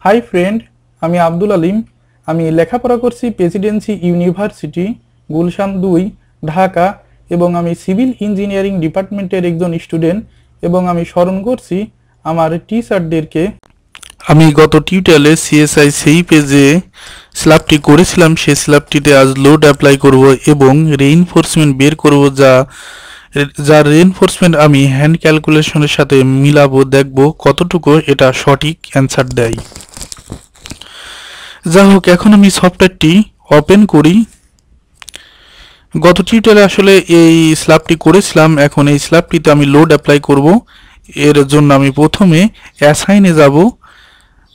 Hi friend, আমি আব্দুল আলিম। আমি লেখাপড়া করছি প্রেসিডেন্সি ইউনিভার্সিটি গুলশান 2 ঢাকা এবং আমি সিভিল ইঞ্জিনিয়ারিং ডিপার্টমেন্টের একজন স্টুডেন্ট এবং আমি স্মরণ করছি আমার টিচারদেরকে। আমি গত টিউটোরিয়ালে সিএসআই সেই পেজে স্ল্যাবটি করেছিলাম, সেই স্ল্যাবটিতে আজ লোড অ্যাপ্লাই করব এবং রেইনফোর্সমেন্ট বের করব, যার রেইনফোর্সমেন্ট আমি হ্যান্ড ক্যালকুলেশনের সাথে মিলাবো, দেখব কতটুকু এটা সঠিক অ্যান্সার দেয়। যাই হোক, এখন আমি সফটওয়্যারটি ওপেন করি। গত টিউটোরিয়ালে আসলে এই স্ল্যাবটি করেছিলাম, এখন এই স্ল্যাবটিতে আমি লোড অ্যাপ্লাই করব। এর জন্য আমি প্রথমে অ্যাসাইনে যাব।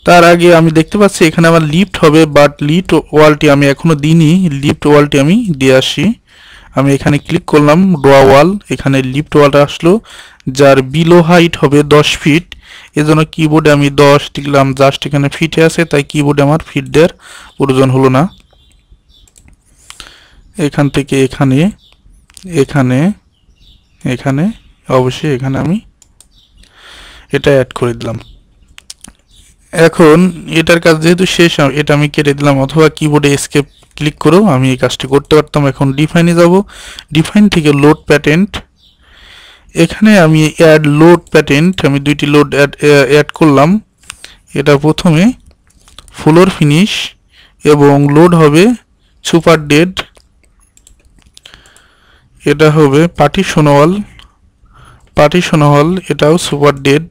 তার আগে আমি দেখতে পাচ্ছি এখানে আমার লিফট হবে, বাট লিফট ওয়ালটি আমি এখনো দিইনি। লিফট ওয়ালটি আমি দিয়ে আসি। আমি এখানে ক্লিক করলাম ড্র ওয়াল, এখানে লিফট ওয়ালটা আসলো, যার বিলো হাইট হবে 10 ফিট। এজন্য কিবোর্ডে আমি 10 লিখলাম, জাস্ট এখানে ফিটে আছে তাই কিবোর্ডে আমার ফিট দেওয়ার প্রয়োজন হলো না। এখান থেকে এখানে এখানে এখানে অবশ্যই এখানে আমি এটা অ্যাড করে দিলাম। এখন এটার কাজ যেহেতু শেষ, এটা আমি কেটে দিলাম, অথবা কিবোর্ডে এসকেপ ক্লিক করেও আমি এই কাজটি করতে পারতাম। এখন ডিফাইনে যাব, ডিফাইন থেকে লোড প্যাটেন্ট, এখানে আমি অ্যাড লোড প্যাটেন্ট, আমি দুইটি লোড অ্যাড করলাম। এটা প্রথমে ফ্লোর ফিনিশ এবং লোড হবে সুপার ডেড, এটা হবে পার্টিশন ওয়াল, এটাও সুপার ডেড।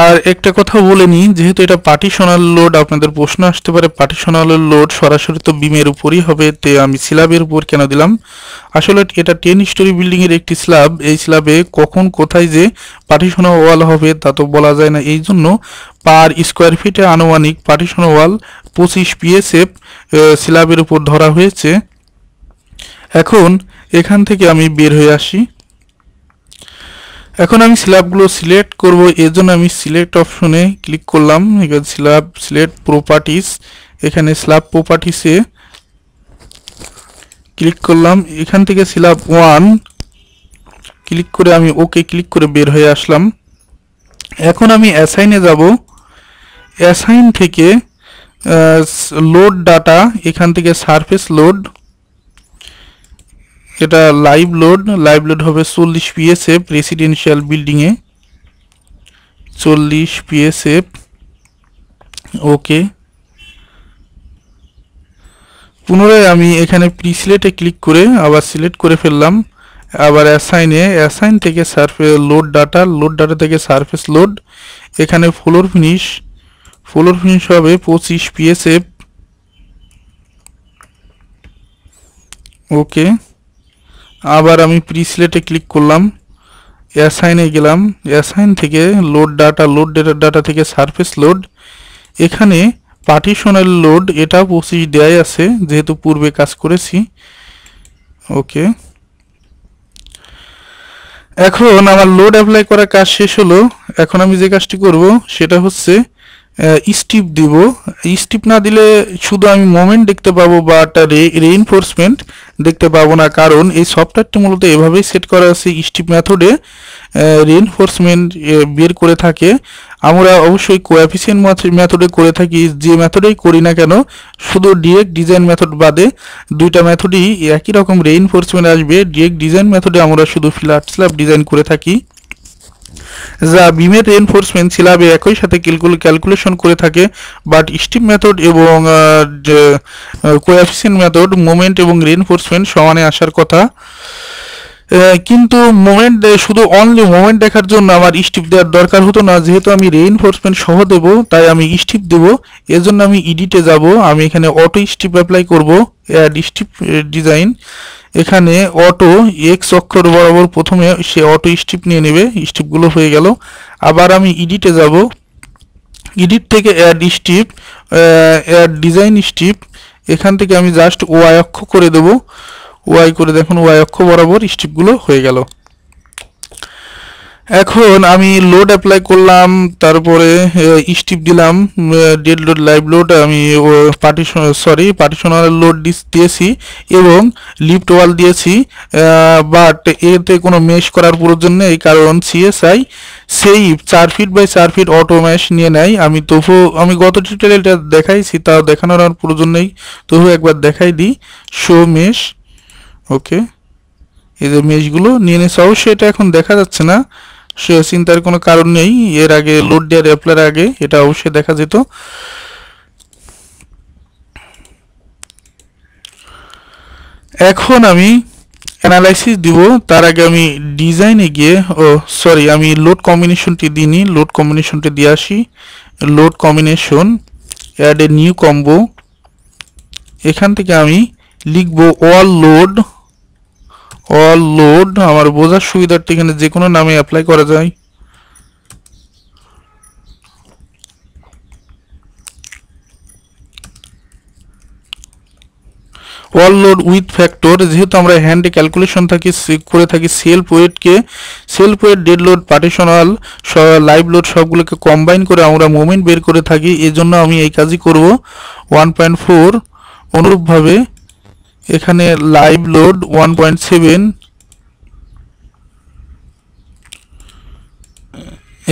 আর একটা কথা বলে নিই, যেহেতু এটা পার্টিশনাল লোড, আপনাদের প্রশ্ন আসতে পারে পার্টিশনাল লোড সরাসরি তো বিমের উপরই হবে, তে আমি স্ল্যাবের উপর কেন দিলাম। আসলে এটা 10 স্টোরি বিল্ডিং এর একটি স্ল্যাব, এই স্ল্যাবে কখন কোথায় যে পার্টিশনাল ওয়াল হবে তা তো বলা যায় না, এই জন্য পার স্কোয়ার ফিটে আনুমানিক পার্টিশনাল ওয়াল 25 PSF স্ল্যাবের উপর ধরা হয়েছে। এখন এখান থেকে আমি বের হয়ে আসি। এখন আমি স্ল্যাবগুলো সিলেক্ট করব, এর জন্য আমি সিলেক্ট অপশনে ক্লিক করলাম। এখানে স্ল্যাব সিলেক্ট প্রপার্টিস, এখানে স্ল্যাব প্রপার্টিসে ক্লিক করলাম। এখান থেকে স্ল্যাব 1 ক্লিক করে আমি ওকে ক্লিক করে বের হয়ে আসলাম। এখন আমি অ্যাসাইনে যাব, অ্যাসাইন থেকে লোড ডাটা, এখান থেকে সারফেস লোড, এটা লাইভ লোড হবে 40 PSF রেসিডেন্সিয়াল বিল্ডিংয়ে 40 PSF। ওকে, পুনরায় আমি এখানে প্রি সিলেক্টে ক্লিক করে আবার সিলেক্ট করে ফেললাম। আবার অ্যাসাইন থেকে সারফেস লোড ডাটা থেকে সারফেস লোড, এখানে ফ্লোর ফিনিশ হবে 25 PSF। ওকে, আবার আমি প্রি সিলেক্টে ক্লিক করলাম, অ্যাসাইনে গেলাম, অ্যাসাইন থেকে লোড ডাটা থেকে সারফেস লোড, এখানে পার্টিশনাল লোড, এটা 25 দেয়াই আছে যেহেতু পূর্বে কাজ করেছি। ওকে, এখন আমার লোড অ্যাপ্লাই করার কাজ শেষ হলো। এখন আমি যে কাজটি করব সেটা হচ্ছে স্টিপ দিব। স্টিপ না দিলে শুধু আমি মোমেন্ট দেখতে পাবো, বাট রেইনফোর্সমেন্ট দেখতে পাবো না, কারণ এই সফটওয়্যারটি মূলত এভাবেই সেট করা আছে, স্টিপ মেথডে রেইনফোর্সমেন্ট বের করে থাকে। আমরা অবশ্যই কোএফিসিয়েন্ট মেথডে করে থাকি, যে মেথডেই করি না কেন, শুধু ডিরেক্ট ডিজাইন মেথড বাদে দুইটা মেথডই একই রকম রেইনফোর্সমেন্ট আসবে। ডিরেক্ট ডিজাইন মেথডে আমরা শুধু ফ্ল্যাট স্ল্যাব ডিজাইন করে থাকি, যা বিমের রেইনফোর্সমেন্ট স্ল্যাবে একই সাথে ক্যালকুলেশন করে থাকে, বাট স্টিপ মেথড এবং কোএফিসিয়েন্ট মেথড মোমেন্ট এবং রেইনফোর্সমেন্ট সমানে আসার কথা। কিন্তু মোমেন্ট শুধু অনলি মোমেন্ট দেখার জন্য আমার স্টিপ দেওয়ার দরকার হতো না, যেহেতু আমি রেইনফোর্সমেন্ট সহ দেব তাই আমি স্টিপ দেব। এর জন্য আমি এডিটে যাব, আমি এখানে অটো স্টিপ অ্যাপ্লাই করব, অ্যাড স্টিপ ডিজাইন, এখানে অটো এক্স অক্ষর বরাবর প্রথমে সে অটো স্টিপ নিয়ে নেবে, স্টিপগুলো হয়ে গেল। আবার আমি এডিটে যাব, এডিট থেকে add step, add design step, এখান থেকে আমি জাস্ট ওয়াই অক্ষ করে দেব, ওয়াই করে দেখুন ওয়াই অক্ষ বরাবর স্টিপগুলো হয়ে গেল। এখন আমি লোড অ্যাপ্লাই করলাম, তারপরে স্টিপ দিলাম, ডেড লোড লাইভ লোড, আমি পার্টিশনাল লোড দিয়েছি এবং লিফট ওয়াল দিয়েছি, বাট এতে কোনো মেশ করার প্রয়োজন নেই, কারণ সেই 4 feet by 4 feet auto mesh নিয়ে নেয়। আমি গত টিউটোরিয়ালটা দেখাইছি, তাও দেখানোর আর প্রয়োজন নেই, তবু একবার দেখাই দিই। শো মেশ, ওকে, এই যে মেশগুলো নিয়ে নিয়েছে। অবশ্যই এটা এখন দেখা যাচ্ছে না, সে চিন্তার কোনো কারণ নেই, এর আগে লোড দেওয়ার অ্যাপ্লাইয়ের আগে এটা অবশ্যই দেখা যেত। এখন আমি অ্যানালাইসিস দিব, তার আগে আমি ডিজাইনে গিয়ে আমি লোড কম্বিনেশনটি দিইনি, লোড কম্বিনেশনটি দিয়ে আসি। Load combination, add a new combo. এখান থেকে আমি লিখব অল লোড, আমার বোঝার সুবিধার্থে এখানে যে কোনো নামে অ্যাপ্লাই করা যায়। অল লোড উইথ ফ্যাক্টর, যেহেতু আমরা হ্যান্ডে ক্যালকুলেশন করে থাকি self weight, dead load, partitional, live load সবগুলোকে কম্বাইন করে আমরা মোমেন্ট বের করে থাকি, এই জন্য আমি এই কাজই করব। 1.4, অনুরূপভাবে এখানে লাইভ লোড 1.7,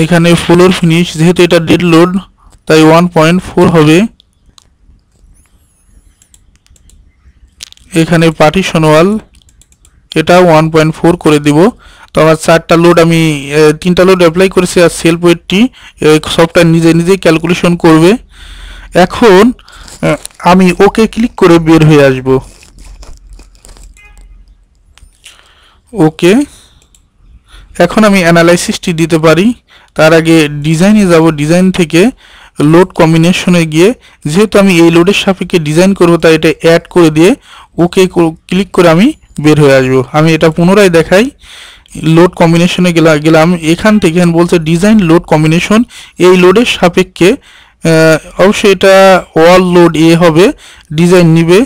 এখানে ফ্লোর ফিনিশ, যেহেতু এটা ডেড লোড তাই 1.4 হবে। এখানে পার্টিশন ওয়াল, এটা 1.4 করে দিব। তো আমার 4টা লোড, আমি 3টা লোড অ্যাপ্লাই করেছি, আর সেলফ ওয়েটটি সফটওয়্যার নিজেই ক্যালকুলেশন করবে। এখন আমি ওকে ক্লিক করে বের হয়ে আসব। ওকে, এখন আমি অ্যানালাইসিসটি দিতে পারি। তার আগে ডিজাইনে যাব, ডিজাইন থেকে লোড কম্বিনেশনে গিয়ে, যেহেতু আমি এই লোডের সাপেক্ষে ডিজাইন করব, তাই এটা অ্যাড করে দিয়ে ওকে ক্লিক করে আমি বের হয়ে আসবো। আমি এটা পুনরায় দেখাই। লোড কম্বিনেশনে গেলাম, এখান থেকে বলছে ডিজাইন লোড কম্বিনেশন, এই লোডের সাপেক্ষে অবশ্যই এটা অল লোড এ হবে, ডিজাইন নিবে।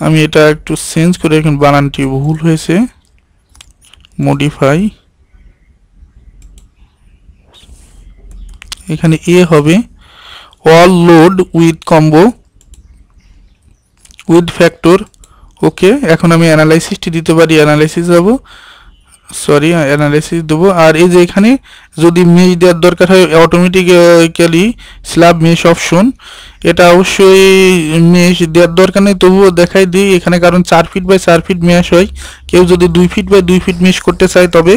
আমি এটা একটু চেঞ্জ করে, এখন বানানটি ভুল হয়েছে, মডিফাই, এখানে এ হবে। All load with combo with factor, okay. এখন আমি অ্যানালাইসিসটি দিতে পারি, অ্যানালাইসিস যাব, অ্যানালাইসিস দেবো। আর এই যে এখানে যদি মেশ দেওয়ার দরকার হয়, অটোমেটিক্যালি স্ল্যাব মেশ অপশন, এটা অবশ্যই মেশ দেওয়ার দরকার নেই, তবুও দেখাই দিই এখানে, কারণ 4 ফিট বাই 4 ফিট মেশ হয়। কেউ যদি 2 ফিট বাই 2 ফিট মেশ করতে চায়, তবে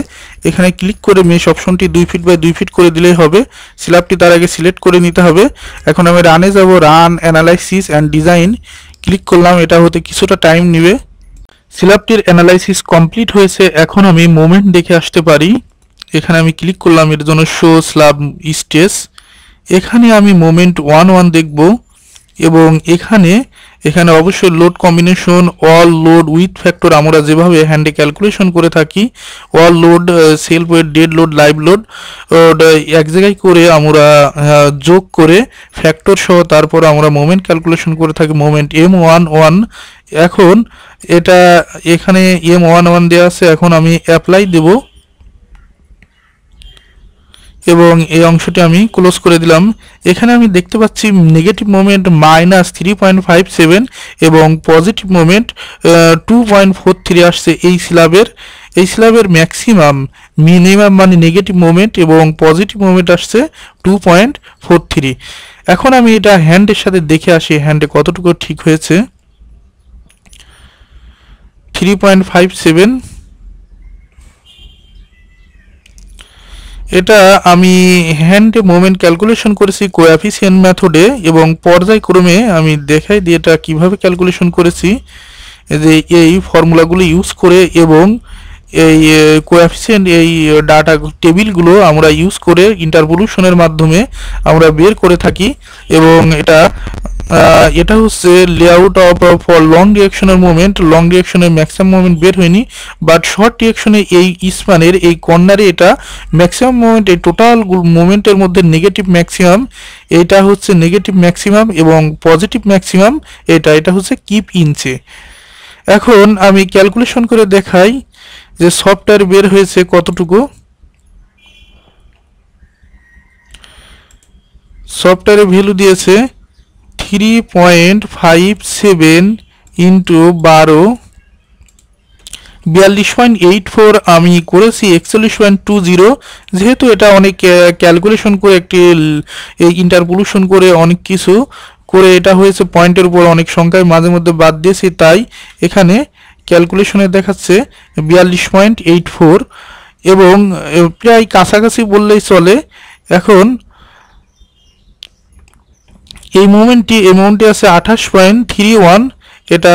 এখানে ক্লিক করে মেশ অপশনটি 2 ফিট বাই 2 ফিট করে দিলেই হবে। স্ল্যাবটি তার আগে সিলেক্ট করে নিতে হবে। এখন আমি রানে যাব, run analysis and design click করলাম, এটা হতে কিছুটা টাইম নেবে। স্ল্যাবটির অ্যানালাইসিস কমপ্লিট হয়েছে। এখন আমি মোমেন্ট দেখে আসতে পারি। এখানে আমি ক্লিক করলাম, এর জন্য শো স্ল্যাব স্টেজ, এখানে আমি মোমেন্ট 1 দেখব। এবং এখানে অবশ্যই load combination, all load with factor, আমরা যেভাবে হ্যান্ডে ক্যালকুলেশন করে থাকি, all load, self weight, dead load, live load এক জায়গায় করে আমরা যোগ করে ফ্যাক্টর সহ তারপর আমরা মোমেন্ট ক্যালকুলেশন করে থাকি, মোমেন্ট M11। এখন এটা এখানে M11 দেওয়া আছে, এখন আমি অ্যাপ্লাই দেব এবং এই অংশটি আমি ক্লোজ করে দিলাম। এখানে আমি দেখতে পাচ্ছি নেগেটিভ মোমেন্ট -3.57 এবং পজিটিভ মোমেন্ট 2.43 আসছে। এই স্ল্যাবের ম্যাক্সিমাম, মিনিমাম মানে নেগেটিভ মোমেন্ট, এবং পজিটিভ মোমেন্ট আসছে 2.43। এখন আমি এটা হ্যান্ডের সাথে দেখে আসি, হ্যান্ডে কতটুকু ঠিক হয়েছে। 3.57, এটা আমি হ্যান্ডে মোমেন্ট ক্যালকুলেশন করেছি কোএফিসিয়েন্ট মেথডে, এবং পর্যায়ক্রমে আমি দেখাই দিয়ে এটা কিভাবে ক্যালকুলেশন করেছি। যে এই ফর্মুলাগুলো ইউজ করে এবং এই কোএফিসিয়েন্ট, এই ডাটা টেবিলগুলো আমরা ইউজ করে ইন্টারপোলেশনের মাধ্যমে আমরা বের করে থাকি। এবং এটা হচ্ছে লেআউট ফর লং ডিরেকশনের মোমেন্ট। লং ডিরেকশনের ম্যাক্সিমাম মোমেন্ট বের হয়নি, বাট শর্ট ডিরেকশনে এই স্প্যানের এই কর্নারে এটা ম্যাক্সিমাম মোমেন্ট, এই টোটাল মোমেন্টের মধ্যে নেগেটিভ ম্যাক্সিমাম, এটা হচ্ছে নেগেটিভ ম্যাক্সিমাম, এবং পজিটিভ ম্যাক্সিমাম এটা হচ্ছে কিপ ইঞ্চে। এখন আমি ক্যালকুলেশন করে দেখাই যে সফটওয়্যার বের হয়েছে কতটুকু। সফটওয়্যারে ভ্যালু দিয়েছে 3.57 ইন্টু 12 42.84 আমি করেছি 41.20, যেহেতু এটা অনেক ক্যালকুলেশন করে একটি ইন্টারপোলেশন করে অনেক কিছু করে এটা হয়েছে পয়েন্টের উপর অনেক সংখ্যায় মাঝে মধ্যে বাদ দিয়েছি, তাই এখানে ক্যালকুলেশনে দেখাচ্ছে 42.84 এবং প্রায় কাছাকাছি বললেই চলে। এখন এই মোমেন্টটি আছে 28.31, এটা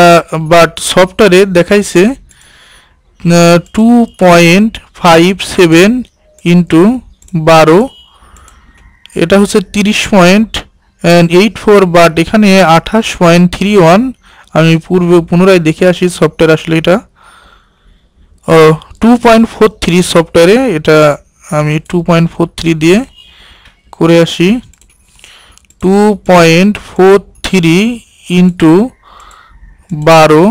বাট সফটওয়্যারে দেখাইছে 2.57 ইন্টু 12, এটা হচ্ছে 30.84, বাট এখানে 28.31। আমি পুনরায় দেখে আসি সফটওয়্যার আসলে এটা 2.43 সফটওয়্যারে, এটা আমি 2.43 দিয়ে করে আসি। 2.43 ইন্টু 12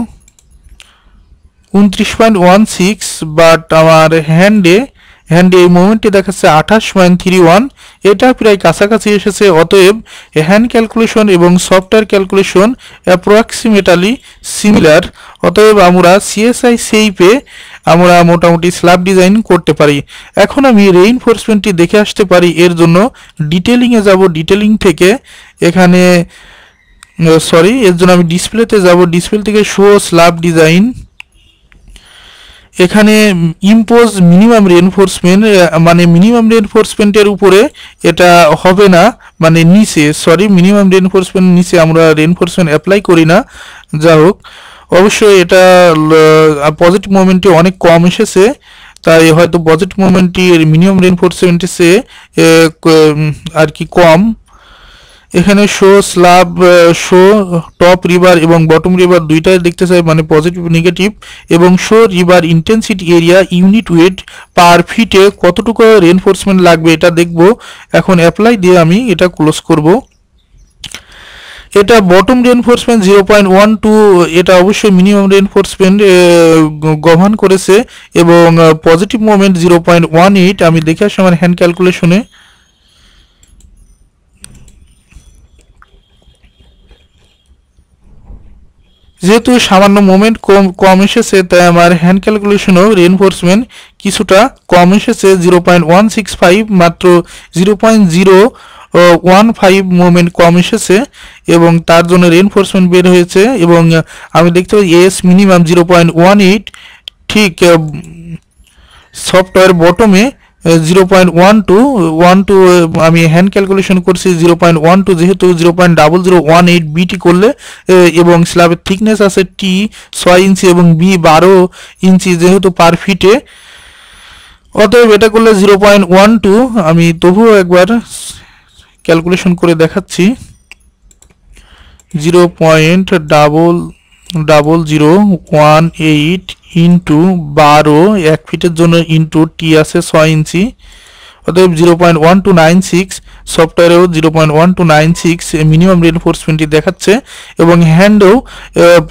29.16, বাট আমার হ্যান্ডে এই মোমেন্টে দেখাচ্ছে 28.31, এটা প্রায় কাছাকাছি এসেছে। অতএব হ্যান্ড ক্যালকুলেশন এবং সফটওয়্যার ক্যালকুলেশন অ্যাপ্রক্সিমেটলি সিমিলার। অতএব আমরা সিএসআই সেইপে আমরা মোটামুটি স্ল্যাব ডিজাইন করতে পারি। এখন আমি রেইনফোর্সমেন্টটি দেখে আসতে পারি। এর জন্য ডিটেলিংয়ে যাব, ডিটেলিং থেকে এখানে এর জন্য আমি ডিসপ্লেতে যাব, ডিসপ্লে থেকে শো স্ল্যাব ডিজাইন। এখানে ইম্পোজ মিনিমাম রেইনফোর্সমেন্ট, মানে মিনিমাম রেইনফোর্সমেন্টের উপরে এটা হবে না, মানে নিচে মিনিমাম রেইনফোর্সমেন্ট নিচে আমরা রেইনফোর্সমেন্ট অ্যাপ্লাই করি না। যা হোক, অবশ্যই এটা পজিটিভ মোমেন্টে অনেক কম এসেছে, তাই হয়তো পজিটিভ মোমেন্টটি মিনিমাম রেইনফোর্সমেন্টের চেয়ে আর কি কম। এখানে show slab, show top river এবং বটম রিভার দুইটাই দেখতে চাই, মানে পজিটিভ নেগেটিভ, এবং show river intensity area unit wait পার ফিটে কতটুকু রেইনফোর্সমেন্ট লাগবে এটা দেখব। এখন অ্যাপ্লাই দিয়ে আমি এটা ক্লোজ করব। এটা বটম রেইনফোর্সমেন্ট 0.12, এটা অবশ্যই মিনিমাম রেইনফোর্সমেন্ট গভর্ন করেছে, এবং পজিটিভ মোমেন্ট 0.18। আমি দেখে আসি আমার হ্যান্ড ক্যালকুলেশনে। যেহেতু সামান্য মোমেন্ট কম এসেছে, তাই আমার হ্যান্ড ক্যালকুলেশনও রেইনফোর্সমেন্ট কিছুটা কম এসেছে, 0.165, মাত্র 0.015 মোমেন্ট কম এসেছে, এবং তার জন্য রেইনফোর্সমেন্ট বের হয়েছে। এবং আমি দেখতে পাই এস মিনিমাম 0.18, ঠিক সফটওয়্যার বটমে 0.12 আমি হ্যান্ড ক্যালকুলেশন করছি 0.12, যেহেতু 0.0018 বিটি করলে, এবং স্ল্যাবের থিকনেস আছে টি 6 ইঞ্চি এবং বি 12 ইঞ্চি যেহেতু পার ফিটে, অতএব এটা করলে 0.12। আমি তবুও একবার ক্যালকুলেশন করে দেখাচ্ছি। 0.0018 ইন্টু 12, 1 ফিটের জন্য ইন্টু টি আছে 6 ইঞ্চি, অতএব 0.1296। সফটওয়্যারেও 0.1296 মিনিমাম রেইনফোর্সমেন্টটি দেখাচ্ছে, এবং হ্যান্ডেও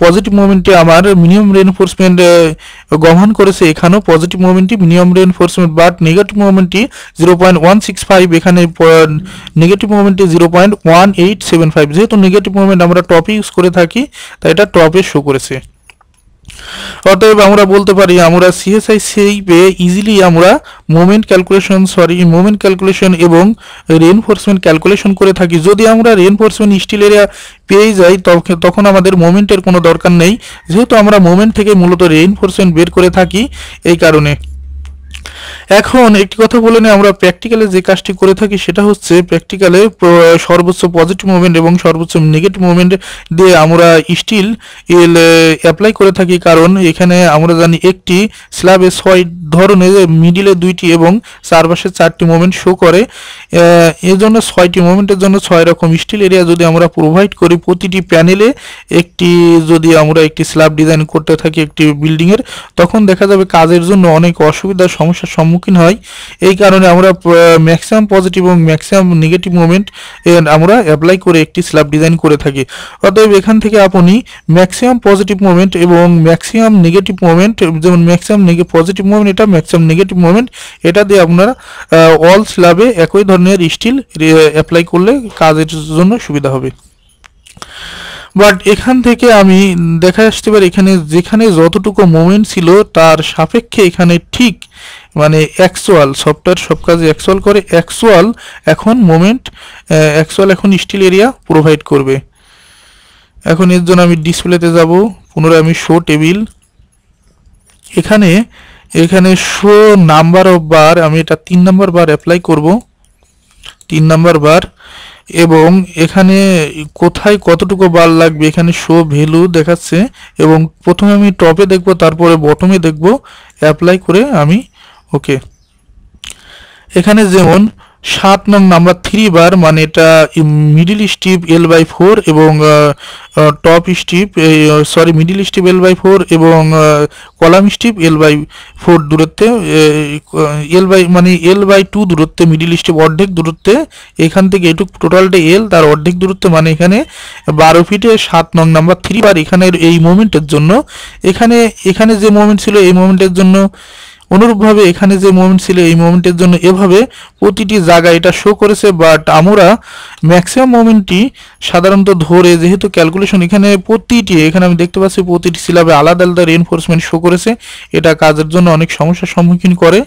পজিটিভ মোমেন্টে আমার মিনিমাম রেইনফোর্সমেন্ট গভর্ন করেছে। এখানেও পজিটিভ মোমেন্টটি মিনিমাম রেইনফোর্সমেন্ট, বাট নেগেটিভ মোমেন্টটি 0.165, এখানে নেগেটিভ মোমেন্টটি 0.1875। যেহেতু নেগেটিভ মোমেন্ট আমরা টপে ইউজ করে থাকি, তাই এটা টপে শো করেছে। অতএব আমরা বলতে পারি আমরা সিএসআই সেইপে ইজিলি আমরা মোমেন্ট ক্যালকুলেশন এবং রেইনফোর্সমেন্ট ক্যালকুলেশন করে থাকি। যদি আমরা রেইনফোর্সমেন্ট স্টিল এরিয়া পেয়ে যাই, তখন আমাদের মোমেন্টের কোনো দরকার নেই, যেহেতু আমরা মোমেন্ট থেকে মূলত রেইনফোর্সমেন্ট বের করে থাকি। এই কারণে এখন একটি কথা বলে নিই, আমরা প্র্যাকটিক্যালে যে কাজটি করে থাকি সেটা হচ্ছে প্র্যাকটিক্যালে সর্বোচ্চ পজিটিভ মোমেন্ট এবং সর্বোচ্চ নেগেটিভ মোমেন্ট দিয়ে আমরা স্টিল অ্যাপ্লাই করে থাকি। কারণ এখানে আমরা জানি একটি স্ল্যাবে 6 ধরনের, মিডিলে 2টি এবং চারপাশে 4টি মোমেন্ট শো করে। এর জন্য 6টি মোমেন্টের জন্য 6 রকম স্টিল এরিয়া যদি আমরা প্রোভাইড করি প্রতিটি প্যানেলে যদি আমরা একটি স্ল্যাব ডিজাইন করতে থাকি একটি বিল্ডিংয়ের, তখন দেখা যাবে কাজের জন্য অনেক অসুবিধার সমস্যার সম্মুখীন হয়। এই কারণে আমরা ম্যাক্সিমাম পজিটিভ এবং ম্যাক্সিমাম নেগেটিভ মোমেন্ট আমরা অ্যাপ্লাই করে একটি স্ল্যাব ডিজাইন করে থাকি। অতএব এখান থেকে আপনি ম্যাক্সিমাম পজিটিভ মোমেন্ট এবং ম্যাক্সিমাম নেগেটিভ মোমেন্ট, যেমন ম্যাক্সিমাম পজিটিভ মোমেন্ট এটা, ম্যাক্সিমাম নেগেটিভ মোমেন্ট এটা দিয়ে আপনারা অল স্ল্যাবে একই ধরনের স্টিল অ্যাপ্লাই করলে কাজের জন্য সুবিধা হবে। বাট এখান থেকে আমি দেখা আসতে পারে এখানে যেখানে যতটুকু মোমেন্ট ছিল তার সাপেক্ষে এখানে ঠিক মানে অ্যাকচুয়াল সফটওয়্যার সব কাজে অ্যাকচুয়াল করে অ্যাকচুয়াল এখন মোমেন্ট অ্যাকচুয়াল এখন স্টিল এরিয়া প্রোভাইড করবে। এখন এর জন্য আমি ডিসপ্লেতে যাব, পুনরায় আমি শো টেবিল, এখানে এখানে শো নাম্বার অফ বার, আমি এটা 3 নাম্বার বার অ্যাপ্লাই করব, 3 নাম্বার বার, এবং এখানে কোথায় কতটুকু বার লাগবে এখানে শো ভ্যালু দেখাচ্ছে, এবং প্রথমে আমি টপে দেখব তারপরে বটমে দেখব, অ্যাপ্লাই করে আমি ওকে। এখানে যেমন 7 নং নাম্বার 3 বার মানে এটা মিডিল স্টিপ L/4 এবং top steep middle steep L/4 এবং কলাম স্টিপ L/4 দূরত্বে মানে L/2 দূরত্বে মিডিল স্টিপ অর্ধেক দূরত্বে, এখান থেকে এটুক টোটালটা L তার অর্ধেক দূরত্বে মানে এখানে 12 ফিটে 7 নং নাম্বার 3 বার এখানে এই মোমেন্টের জন্য। এখানে এখানে যে মোমেন্ট ছিল এই মোমেন্টের জন্য, অনুরূপভাবে এখানে যে মোমেন্ট ছিল এই মোমেন্টের জন্য, এভাবে প্রতিটি জায়গায় এটা শো করেছে। বাট আমরা ম্যাক্সিমাম মোমেন্টটি সাধারণত ধরে যেহেতু ক্যালকুলেশন এখানে প্রতিটি, এখানে আমি দেখতে পাচ্ছি প্রতিটি সিলাবে আলাদা আলাদা রেইনফোর্সমেন্ট শো করেছে, এটা কাজের জন্য অনেক সমস্যার সম্মুখীন করে।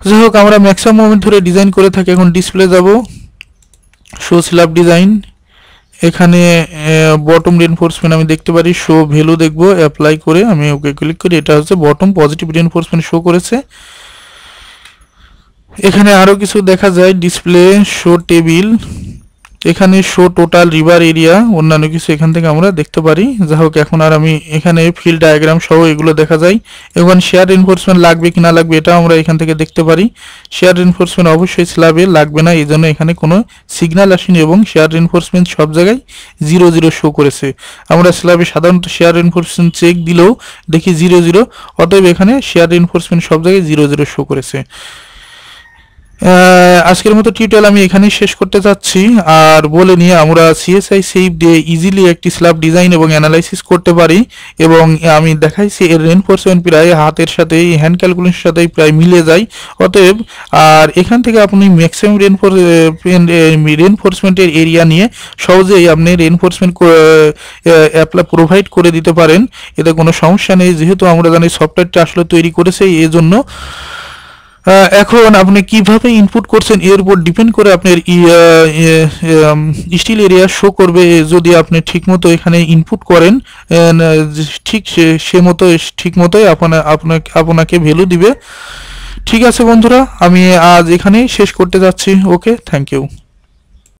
যাই হোক আমরা ম্যাক্সিমাম মোমেন্ট ধরে ডিজাইন করে থাকি। এখন ডিসপ্লে যাব, শো স্ল্যাব ডিজাইন, এখানে বটম রেইনফোর্সমেন্ট আমি দেখতে পারি, শো ভ্যালু দেখব, অ্যাপ্লাই করে আমি ওকে ক্লিক করি, এটা হচ্ছে বটম পজিটিভ রেইনফোর্সমেন্ট শো করেছে। এখানে আরো কিছু দেখা যায়, ডিসপ্লে শো টেবিল, এখানে শো টোটাল রিভার এরিয়া, অন্যান্য কিছু এখান থেকে আমরা দেখতে পারি। যাই হোক এখন আর আমি এখানে ফিল্ড ডায়াগ্রাম সহ এগুলো দেখা যায়। এখন শেয়ার রেইনফোর্সমেন্ট লাগবে কি না লাগবে এটা আমরা এখান থেকে দেখতে পারি। শেয়ার রেইনফোর্সমেন্ট অবশ্যই স্ল্যাবে লাগবে না, এই জন্য এখানে কোনো সিগন্যাল আসেনি এবং শেয়ার রেইনফোর্সমেন্ট সব জায়গায় 0 0 শো করেছে। আমরা স্ল্যাবে সাধারণত শেয়ার রেইনফোর্সমেন্ট চেক দিলেও দেখি 0 0, অতএব এখানে শেয়ার রেইনফোর্সমেন্ট সব জায়গায় 0 0 শো করেছে। আজকের মতো টিউটোরিয়াল আমি এখানেই শেষ করতে চাচ্ছি। আর বলে নিয়ে আমরা সিএসআই শেপ দিয়ে ইজিলি একটি স্ল্যাব ডিজাইন এবং অ্যানালাইসিস করতে পারি, এবং আমি দেখাইছি এর রেইনফোর্সমেন্ট প্রায় হাতের সাথে হ্যান্ড ক্যালকুলেশনের সাথে প্রায় মিলে যায়। অতএব আর এখান থেকে আপনি ম্যাক্সিমাম রেইনফোর্সমেন্টের এরিয়া নিয়ে সহজেই আপনি রেইনফোর্সমেন্ট অ্যাপ্লাই প্রোভাইড করে দিতে পারেন, এতে কোনো সমস্যা নেই, যেহেতু আমরা জানি সফটওয়্যারটা আসলে তৈরি করেছে এই জন্য। এখন আপনি কিভাবে ইনপুট করছেন এর উপর ডিপেন্ড করে আপনার স্টিল এরিয়া শো করবে। যদি আপনি ঠিকমতো এখানে ইনপুট করেন ঠিক সে মতো ঠিক মতোই আপনাকে ভ্যালু দিবে। ঠিক আছে বন্ধুরা, আমি আজ এখানেই শেষ করতে যাচ্ছি। ওকে, থ্যাংক ইউ।